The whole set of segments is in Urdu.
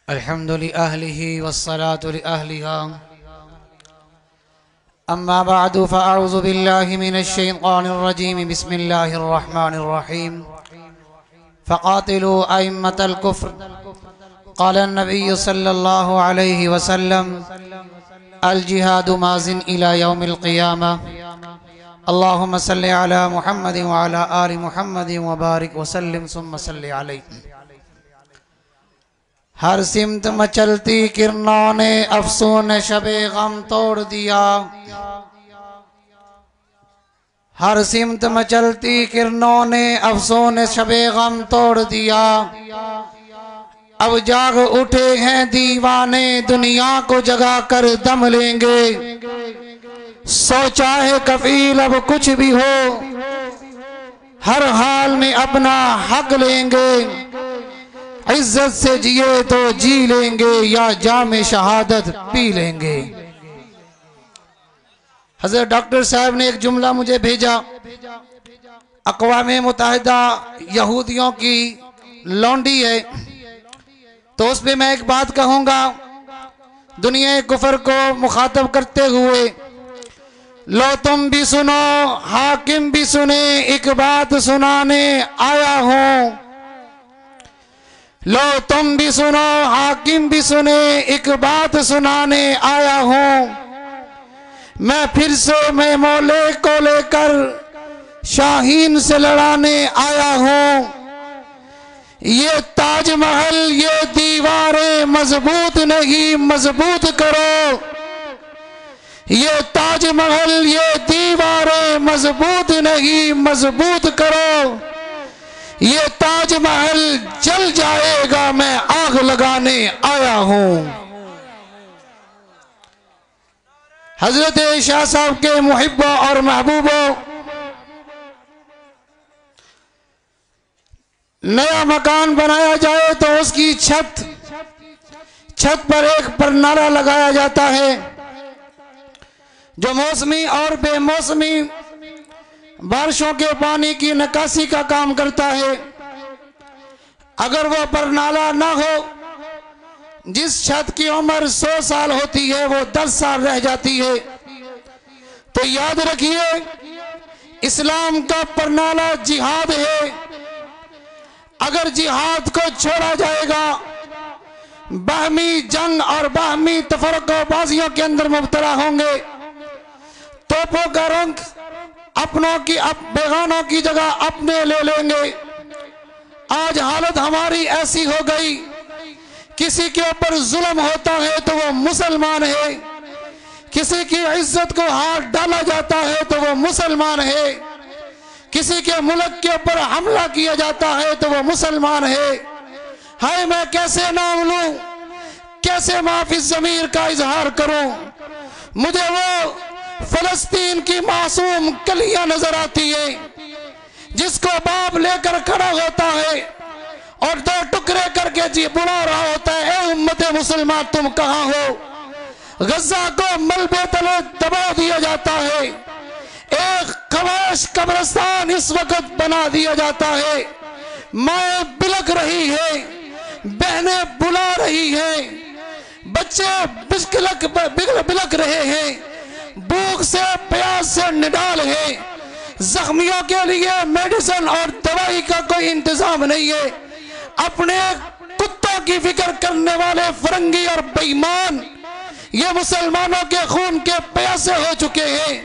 الحمد لأهله والصلاة لأهلها. أما بعد فأعوذ بالله من الشيطان الرجيم. بسم الله الرحمن الرحيم. فقاتلوا أئمة الكفر. قال النبي صلى الله عليه وسلم: الجهاد ماضٍ إلى يوم القيامة. اللهم صل على محمد وعلى آل محمد وبارك وسلم ثم صل عليه. ہر سمت مچلتی کرنوں نے افسون شب غم توڑ دیا. ہر سمت مچلتی کرنوں نے افسون شب غم توڑ دیا. اب جاگ اٹھے ہیں دیوانے دنیا کو جگا کر دم لیں گے. سوچا ہے کفیل اب کچھ بھی ہو ہر حال میں اپنا حق لیں گے. عزت سے جیے تو جی لیں گے یا جام شہادت پی لیں گے. حضرت ڈاکٹر صاحب نے ایک جملہ مجھے بھیجا. اقوام متحدہ یہودیوں کی لونڈی ہے تو اس پہ میں ایک بات کہوں گا دنیا کفر کو مخاطب کرتے ہوئے. لو تم بھی سنو حاکم بھی سنے ایک بات سنانے آیا ہوں. لو تم بھی سنو حاکم بھی سنے ایک بات سنانے آیا ہوں. میں پھر سے میں مولے کو لے کر شاہین سے لڑانے آیا ہوں. یہ تاج محل یہ دیواریں مضبوط نہیں مضبوط کرو. یہ تاج محل یہ دیواریں مضبوط نہیں مضبوط کرو. یہ تاج محل جل جائے گا میں آگ لگانے آیا ہوں. حضرت شاہ صاحب کے محبوں اور محبوبوں، نیا مکان بنایا جائے تو اس کی چھت پر ایک پرنالہ لگایا جاتا ہے جو موسمی اور بے موسمی بارشوں کے پانی کی نکاسی کا کام کرتا ہے. اگر وہ پرنالہ نہ ہو، جس چھت کی عمر 100 سال ہوتی ہے وہ 10 سال رہ جاتی ہے. تو یاد رکھیے اسلام کا پرنالہ جہاد ہے. اگر جہاد کو چھوڑا جائے گا باہمی جنگ اور باہمی تفرقہ بازیوں کے اندر مبتلا ہوں گے. توپوں کا رنگ اپنوں کی بیگانوں کی جگہ اپنے لے لیں گے. آج حالت ہماری ایسی ہو گئی کسی کے اوپر ظلم ہوتا ہے تو وہ مسلمان ہے، کسی کی عزت کو ہاتھ ڈالا جاتا ہے تو وہ مسلمان ہے، کسی کے ملک کے اوپر حملہ کیا جاتا ہے تو وہ مسلمان ہے. ہائے میں کیسے نام لوں، کیسے معافی الضمیر کا اظہار کروں. مجھے وہ فلسطین کی معصوم کلیاں نظر آتی ہے جس کو باپ لے کر کھڑا ہوتا ہے اور 2 ٹکڑے کر کے بلا رہا ہوتا ہے: اے امت مسلمان تم کہاں ہو. غزہ کو ملبے تلے دبا دیا جاتا ہے. ایک خواہش قبرستان اس وقت بنا دیا جاتا ہے. مائیں بلک رہی ہے، بہنیں بلا رہی ہیں، بچے بلک رہے ہیں، بھوک سے پیاس سے نڈال ہے. زخمیوں کے لیے میڈیسن اور دوائی کا کوئی انتظام نہیں ہے. اپنے کتوں کی فکر کرنے والے فرنگی اور بے ایمان یہ مسلمانوں کے خون کے پیاسے ہو چکے ہیں.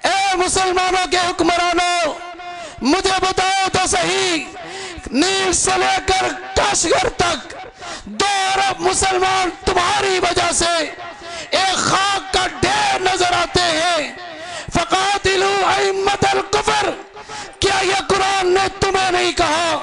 اے مسلمانوں کے حکمرانوں مجھے بتاؤ تو صحیح، نیل سے لے کر کاشغر تک 2 ارب مسلمان تمہاری وجہ سے ایک خاک کا ڈھیر نظر آتے ہیں. فقاتلوا ائمۃ الکفر. کیا یہ قرآن نے تمہیں نہیں کہا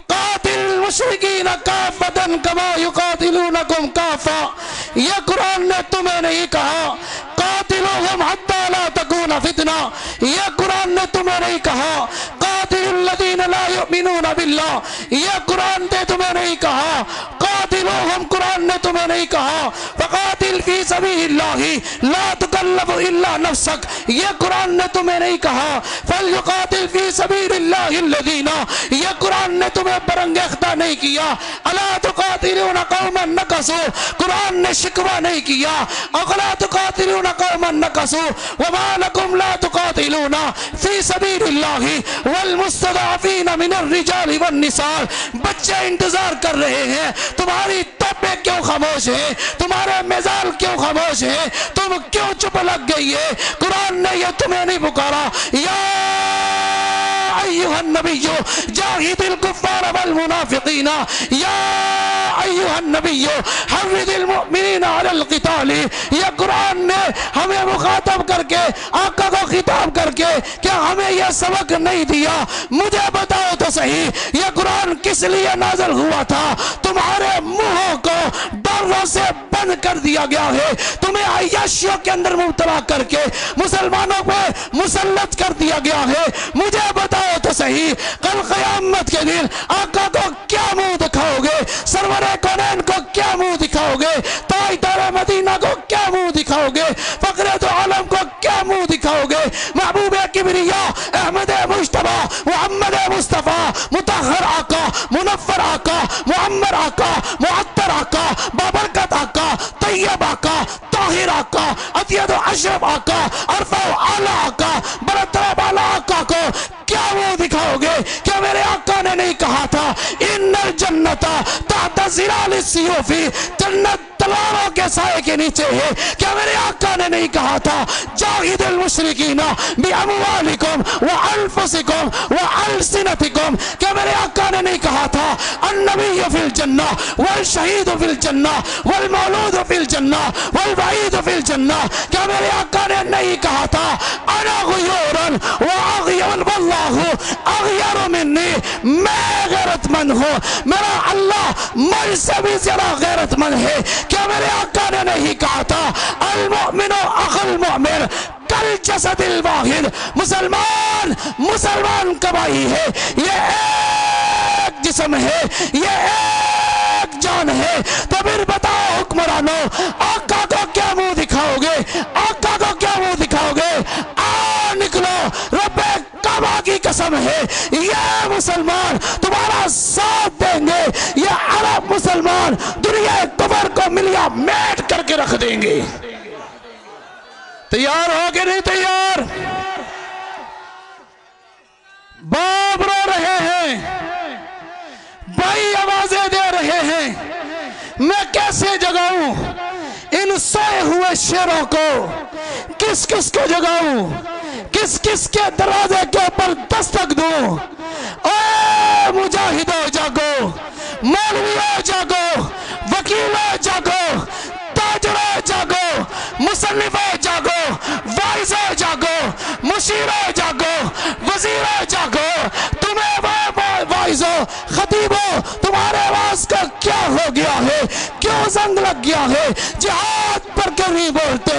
قاتل المشرکین کافۃ کما یقاتلونکم کافۃ؟ یہ قرآن نے تمہیں نہیں کہا قاتلوہم حتی لا تکون فتنہ؟ یہ قرآن نے تمہیں نہیں کہا قاتل الذین لا یؤمنون باللہ؟ یہ قرآن نے تمہیں نہیں کہا قاتلوہم؟ قرآن نے تمہیں نہیں کہا فقاتل قاتل فی سبیل اللہ لا تکلف الا نفسک، یہ قرآن نے تمہیں نہیں کہا فلیقاتل فی سبیل اللہ الذین، یہ قرآن نے تمہیں برانگیختہ نہیں کیا الا تقاتلون قوما نکثوا، قرآن نے شکوہ نہیں کیا الا تقاتلون قوما نکثوا وما لکم لا تقاتلون فی سبیل اللہ والمستضعفین من الرجال والنساء، بچے انتظار کر رہے ہیں، تمہاری توبے کیوں خاموش ہیں، تمہارے میزال کیوں خاموش ہیں، تم کیوں چپ لگ گئی ہے؟ قرآن نے یہ تمہیں نہیں پکارا یا ایہا النبی جاہد الکفار والمنافقین، یا ایہا النبی حرض المؤمنین علی القتال، یہ قرآن نے ہمیں مخاطب کر کے آقا کو خطاب کر کے کیا ہمیں یہ سبق نہیں دیا؟ مجھے بتاؤ تو صحیح یہ قرآن کس لیے نازل ہوا تھا؟ تمہارے منہوں کو ڈروں سے بند کر دیا گیا ہے، تمہیں عیاشیوں کے اندر مبتلا کر کے مسلمانوں پہ مسلط کر دیا گیا ہے۔ مجھے بتاؤ تو صحیح کل قیامت کے دن آقا کو کیا منہ دکھاؤ گے؟ سرور کونین کو کیا منہ دکھاؤ گے؟ تاجدار مدینہ کو کیا منہ دکھاؤ گے؟ فقر دو عالم کو کیا منہ دکھاؤ گے؟ محبوب کبریا احمد مجتبی محمد مصطفیٰ مطہر آقا منفر آقا معمر آقا معطر آقا بابرکت آقا طیب آقا طاہر آقا اطیب و اشرف آقا عرفہ و اعلی آقا برتر بالا آقا کو کیا منہ دکھاؤ گے؟ کیا میرے آقا نے نہیں کہا تھا ان الجنت تحت ظلال السیوف، جنت تلواروں کے سائے کے نیچے ہے؟ کیا میرے آقا نے نہیں کہا تھا جاہد المشرکین باموالکم وانفسکم والسنتکم؟ کیا میرے آقا نے نہیں کہا تھا النبی فی الجنہ والشہید فی الجنہ والمولود فی الجنہ والبعید فی الجنہ؟ کیا میرے آقا نے نہیں کہا تھا انا غیورا واغیر واللہ اغیر منی، میں غیرت مند ہوں، میرا اللہ مجھ سے بھی زیادہ غیرت مند ہے؟ کیا میرے آقا نے نہیں کہا تھا المؤمن اخو المؤمن کالجسد الواحد؟ مسلمان کا بھائی ہے، یہ ایک جسم ہے، یہ ایک جان ہے۔ تو پھر بتاؤ حکمرانوں آقا کو کیا منہ دکھاؤ گے؟ آقا کو کیا منہ دکھاؤ گے؟ آؤ نکلو، رب کعبہ کی قسم ہے یہ مسلمان تمہارا ساتھ دیں گے، یہ عرب مسلمان دنیا کفر کو ملیا میٹ کر کے رکھ دیں گے۔ تیار ہو کہ نہیں تیار؟ باپ رو رہے ہیں، بھائی آوازیں دے رہے ہیں، میں کیسے جگاؤں ان سوئے ہوئے شیروں کو؟ کس کس کو جگاؤں؟ کس کس کے دروازے کے اوپر دستک دوں؟ اے مجاہدوں جاگو، مولویوں جاگو، وکیلوں جاگو، تاجروں جاگو، مصنفوں جاگو، وائزوں جاگو، مشیروں جاگو، وزیروں جاگو، تمہیں وائزوں خطیبوں تمہارے آواز کا کیا ہو گیا ہے؟ کیوں زنگ لگ گیا ہے؟ جہاد پر کیوں نہیں بولتے؟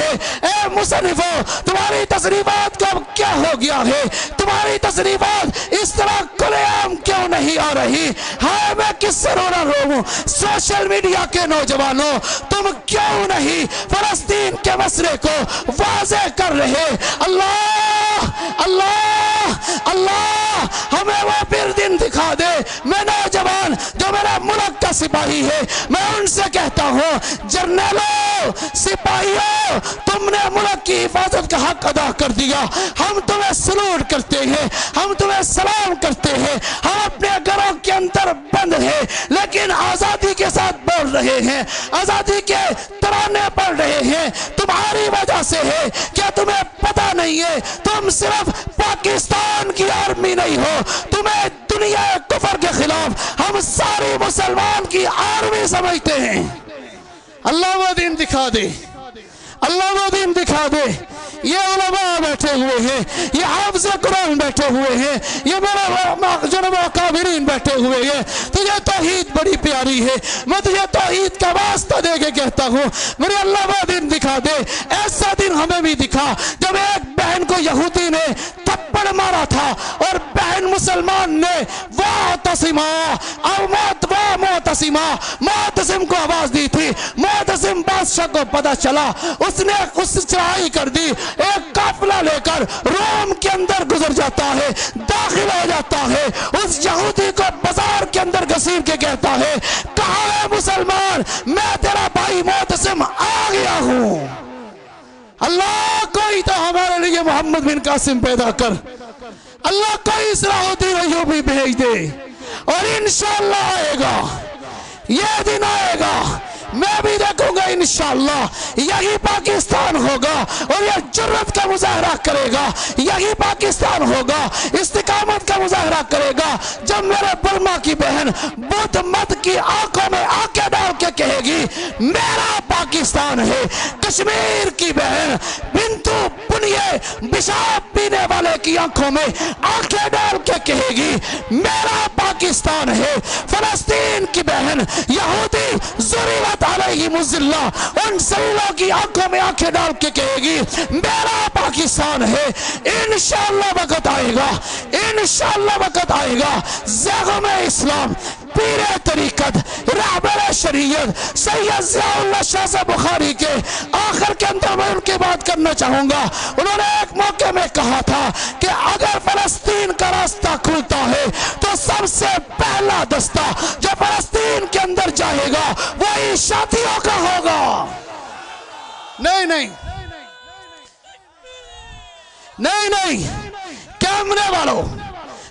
اے مصنفوں تمہاری تصریفات کا کیا ہو گیا ہے؟ تمہاری تصریفات اس طرح کھلے عام کیوں نہیں آ رہی؟ ہاں میں کس سے رونا روؤں؟ سوشل میڈیا کے نوجوانوں تم کیوں نہیں فلسطین کے مسئلے کو واضح کر رہے؟ اللہ اللہ اللہ ہمیں وہ پھر دن دکھا دے۔ میں نوجوان جو میرے ملک کا سپاہی ہے میں ان سے کہتا ہوں جرنیلوں سپاہیوں تم نے ملک کی حفاظت کا حق ادا کر دیا، ہم تمہیں سلوٹ کرتے ہیں، ہم تمہیں سلام کرتے ہیں، ہم اپنے گھروں کے اندر بند ہیں لیکن آزادی کے ساتھ بول رہے ہیں، آزادی کے ترانے پڑھ رہے ہیں۔ تمہاری وجہ سے ہے، کیا تمہیں پتہ نہیں ہے تم صرف پاکستان کی آرمی نہیں ہو، تمہیں دنیا کفر کے خلاف ہم ساری مسلمان کی آرمی سمجھتے ہیں۔ اللہ وہ دن دکھا دے، اللہ وہ دن دکھا دے۔ یہ علماء بیٹھے ہوئے ہیں، یہ حافظ قرآن بیٹھے ہوئے ہیں، یہ میرے جناب اکابرین بیٹھے ہوئے ہیں۔ تجھے توحید بڑی پیاری ہے، میں تجھے توحید کا واسطہ دے کے کہتا ہوں میرے اللہ وہ دن دکھا دے۔ ایسا دن ہمیں بھی دکھا جب ایک بہن کو یہودی نے تھپڑ مارا تھا اور بہن مسلمان نے معتصم کو آواز دی تھی، معتصم قاسم بادشاہ کو پتہ چلا، اس نے اس چڑھائی کر دی، ایک قافلہ لے کر روم کے اندر گزر جاتا ہے، داخل ہو جاتا ہے، اس یہودی کو بازار کے اندر گھسیٹ کے کہتا ہے کہاں ہے مسلمان، میں تیرا بھائی معتصم آ گیا ہوں۔ اللہ کوئی تو ہمارے لیے محمد بن قاسم پیدا کر، اللہ کوئی صلاح الدین ایوبی بھیج دے، اور انشاءاللہ آئے گا، یہ دن آئے گا، میں بھی دیکھوں گا انشاءاللہ، یہی پاکستان ہوگا اور یہ جرت کا مظاہرہ کرے گا، یہی پاکستان ہوگا، استقامت کا مظاہرہ کرے گا جب میرے برما کی بہن بدھ مت کی آنکھوں میں آنکھیں ڈال کے کہے گی میرا پاکستان ہے، کشمیر کی بہن بنتو پنیے پیشاب پینے والے کی آنکھوں میں آنکھیں ڈال کے کہے گی میرا پاکستان ہے، فلسطین کی بہن یہودی ضرورت علیہم الذلہ ان ذلیلوں کی آنکھوں میں آنکھیں ڈال کے کہے گی میرا پاکستان ہے۔ انشاءاللہ وقت آئے گا، انشاءاللہ وقت آئے گا، زیغم اسلام، پیر طریقت، رہبر شریعت سید ضیاء اللہ شاہ صاحب بخاری کے آخر کے اندر میں ان کی بات کرنا چاہوں گا۔ انہوں نے ایک موقع میں کہا تھا کہ اگر فلسطین کا راستہ کھلتا ہے تو سب سے پہلا دستہ جو فلسطین کے اندر جائے گا وہی شادیوں کا ہوگا۔ نہیں نہیں نہیں نہیں، کیمرے والوں،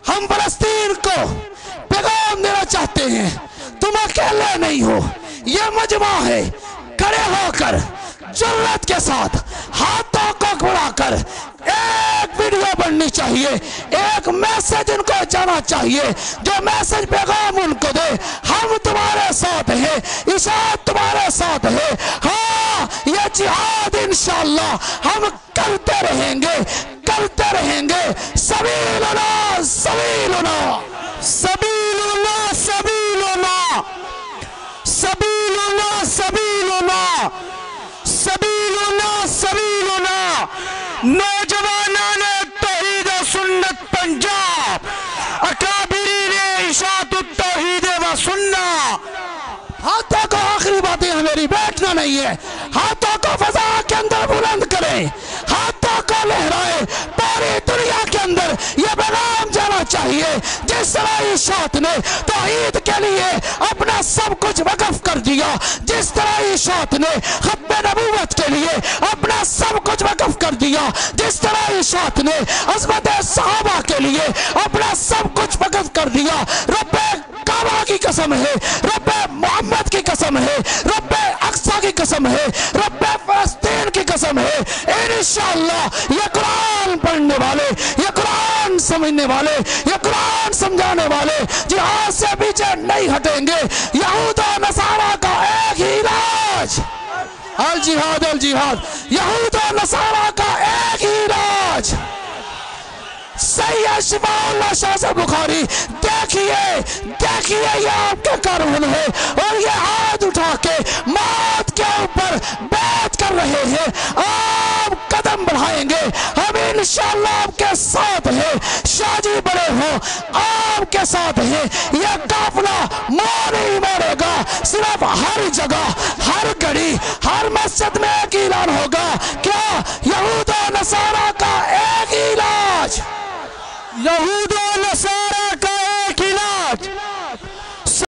ہم فلسطین کو پیغام دینا چاہتے ہیں، تم اکیلے نہیں ہو، یہ مجمع ہے، کھڑے ہو کر جرات کے ساتھ ہاتھوں کو بڑھا کر ایک ویڈیو بننی چاہیے، ایک میسج ان کو جانا چاہیے، جو میسج پیغام ان کو دے ہم تمہارے ساتھ ہیں، اشاعت تمہارے ساتھ ہے، ہاں یہ جہاد انشاءاللہ ہم کرتے رہیں گے، کرتے رہیں گے۔ سبیلنا سبیلنا سبیلنا سبیلنا سبیلنا سبیلنا سبیلنا سبیلنا، نوجوانان توحید و سنت پنجاب، اکابرین اشاعت التوحید و سنت۔ ہاتھوں کو، آخری باتیں ہیں میری، بیٹھنا نہیں ہے، ہاتھوں کو فضا کے اندر بلند کریں، ہاتھوں کو لہرائے، پوری دنیا کے اندر یہ پیغام جانا چاہیے جس طرح اشاعت نے توحید کے لیے اپنا سب کچھ وقف کر دیا، جس طرح اشاعت نے ختم نبوت کے لیے اپنا سب کچھ وقف کر دیا، جس طرح اشاعت نے عظمت صحابہ کے لیے اپنا سب کچھ وقف کر دیا۔ رب کعبہ کی قسم ہے، رب محمد کی قسم ہے، رب اقصی کی قسم ہے، رب فلسطین کی قسم ہے، انشاءاللہ یہ قرآن پڑھنے والے، یہ قرآن سمجھنے والے، یہ قرآن سمجھانے والے جہاد سے پیچھے نہیں ہٹیں گے۔ یہود و نصارہ کا ایک ہی علاج، الجہاد الجہاد، یہود و نصارہ کا ایک ہی علاج۔ سید شفاء اللہ شاہ صاحب بخاری، دیکھیے دیکھیے یہ آپ کے کارون ہے اور یہ ہاتھ اٹھا کے موت کے اوپر بیعت کر رہے ہیں، آپ قدم بڑھائیں گے، ہم انشاءاللہ آپ کے ساتھ ہیں، شاہ جی بڑے ہوں آپ کے ساتھ ہیں، یہ قافلہ ماں نہیں مارے گا، صرف ہر جگہ، ہر گھڑی، ہر مسجد میں ایک اعلان ہوگا، کیا یہود و نصارہ کا ایک علاج، یہود و